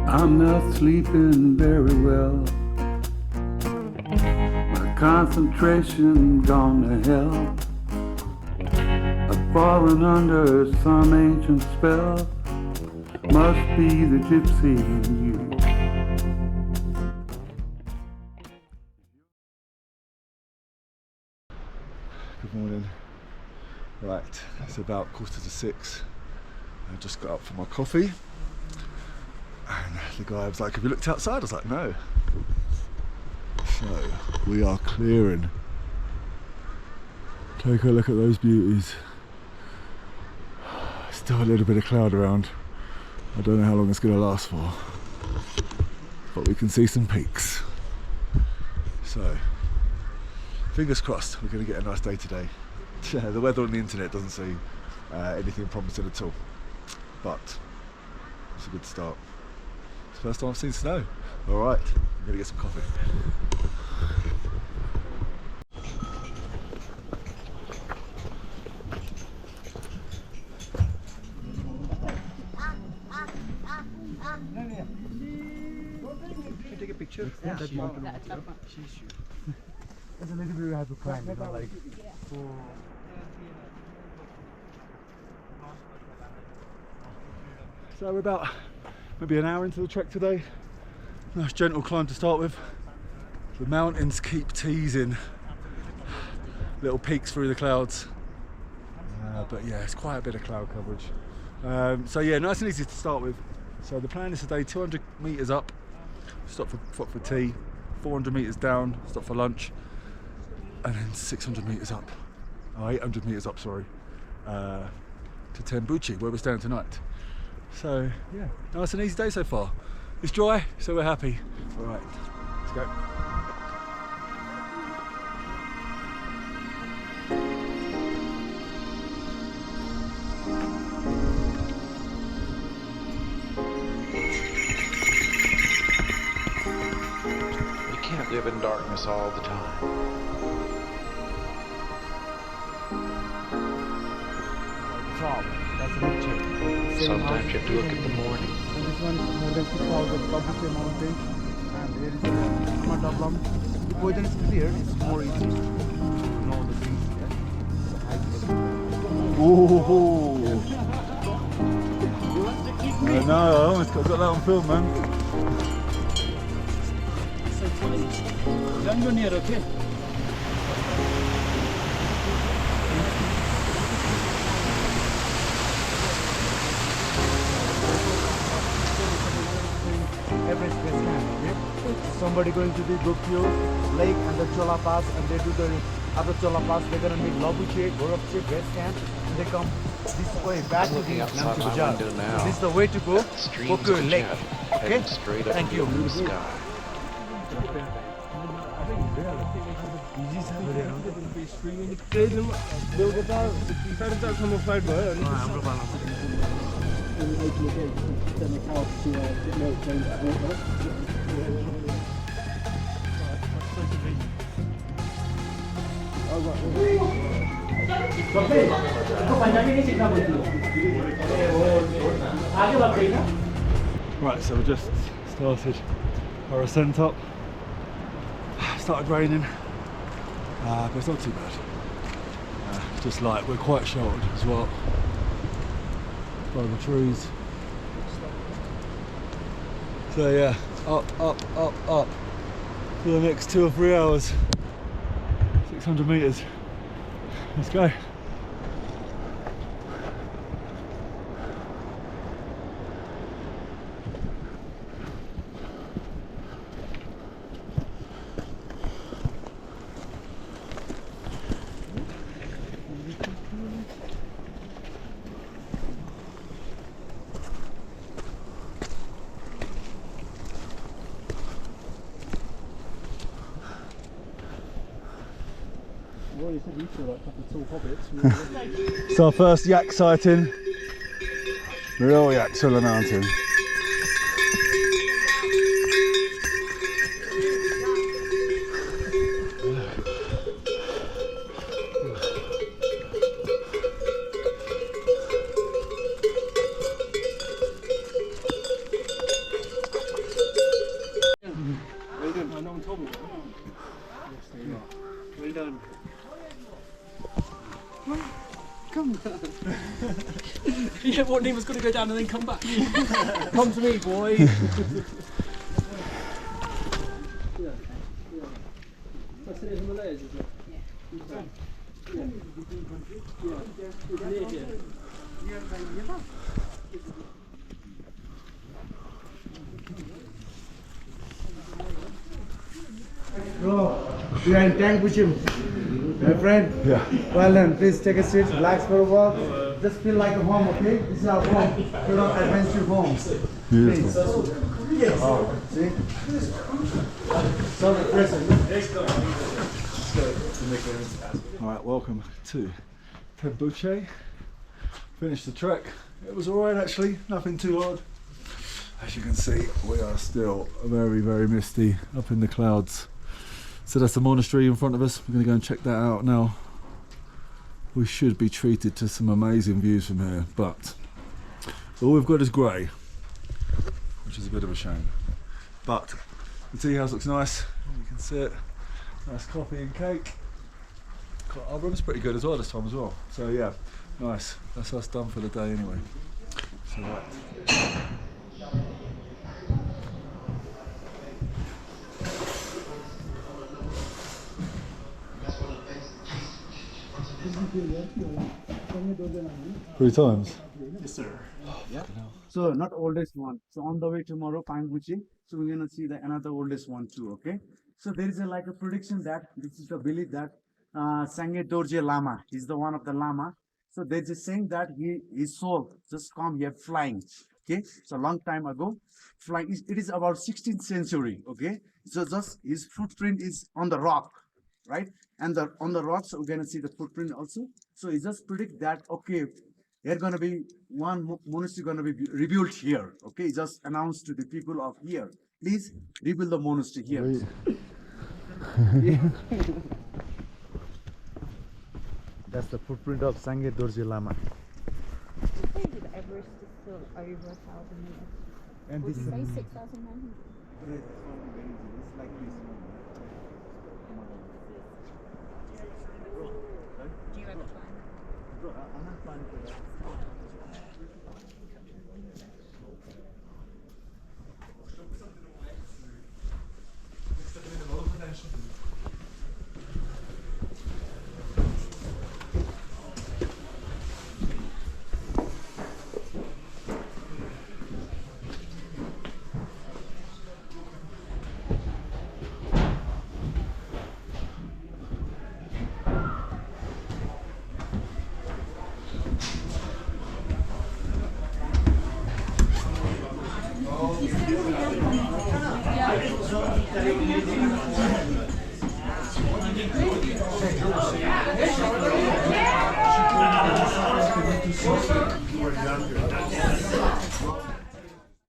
I'm not sleeping very well. My concentration gone to hell. I've fallen under some ancient spell. Must be the gypsy in you. Good morning. Right, it's about 6:45. I just got up for my coffee. And the guy was like, have you looked outside? I was like, no. So, we are clearing. Take a look at those beauties. Still a little bit of cloud around. I don't know how long it's going to last for. But we can see some peaks. So, fingers crossed we're going to get a nice day today. The weather on the internet doesn't seem anything promising at all. But, it's a good start. It's the first time I've seen snow. Alright, I'm going to get some coffee. Can you take a picture? Yeah, that mountain. There's a little bit we have to climb, you know, like. So we're about maybe an hour into the trek today. Nice gentle climb to start with. The mountains keep teasing little peaks through the clouds. But yeah, it's quite a bit of cloud coverage. So yeah, nice and easy to start with. So the plan is today 200 metres up, stop for tea, 400 metres down, stop for lunch, and then 600 metres up, 800 metres up, sorry, to Tengboche, where we're staying tonight. So yeah, nice and easy day so far. It's dry, so we're happy. All right, let's go. You can't live in darkness all the time. Top. That's a good check. Sometimes you have to look at the morning. And this one is more than 6,000 Tengboche mountain. And there is a Himalayas. If weather is clear, it's more easy to know the things. Yeah? Ooh. I know, I almost got that on film, man. Don't go near, okay? Everest base camp, okay? Somebody going to the Gokyo Lake and the Chola Pass, and they do the after Chola Pass they're gonna meet Labuche, Gorakche base camp, and they come this way back to the Namche Bazaar. So this is the way to go, Gokyo Lake. Okay? Thank you. Blue sky. Right, so we just started our ascent up. Started raining, but it's not too bad. Just light, we're quite sheltered as well by the trees. So yeah, up for the next 2 or 3 hours. 600 metres. Let's go. Well, you said we feel like a couple of tall hobbits. It's our first yak sighting. Real yaks on the mountain. Well done. Come down. Yeah, what name was going to go down and then come back? Come to me, boy. That's in the Himalayas, is it? Yeah. Bro, we are in Tengboche, my friend. Yeah. Well done. Please take a seat, relax for a while. Just feel like a home, okay? This is our home. We're on adventure home. Please. Yes. Oh, see? So refreshing. Alright, welcome to Tengboche. Finished the trek. It was alright actually, nothing too hard. As you can see, we are still very, very misty up in the clouds. So that's the monastery in front of us. We're going to go and check that out now. We should be treated to some amazing views from here, but all we've got is grey, which is a bit of a shame. But the tea house looks nice, you can see it. Nice coffee and cake. Our room's pretty good as well this time as well. So yeah, nice. That's us done for the day anyway. So right. Three times? Yes, sir. Yeah. So not oldest one. So on the way tomorrow, Tengboche. So we're gonna see the another oldest one too. Okay. So there is a like a prediction that this is the belief that Tengboche Lama is the one of the Lama. So they're just saying that his soul just come here flying. Okay. So long time ago, flying. It is about 16th century. Okay. So just his footprint is on the rock, right? And on the rocks we're gonna see the footprint also. So he just predict that okay. They're going to be one monastery going to be rebuilt here. Okay, just announced to the people of here. Please rebuild the monastery here. That's the footprint of Tengboche Lama. The Everest is still over 1,000 meters. And Would this you is say 6,900? it's like this. Do you ever climb? Bro, I'm not planning for that.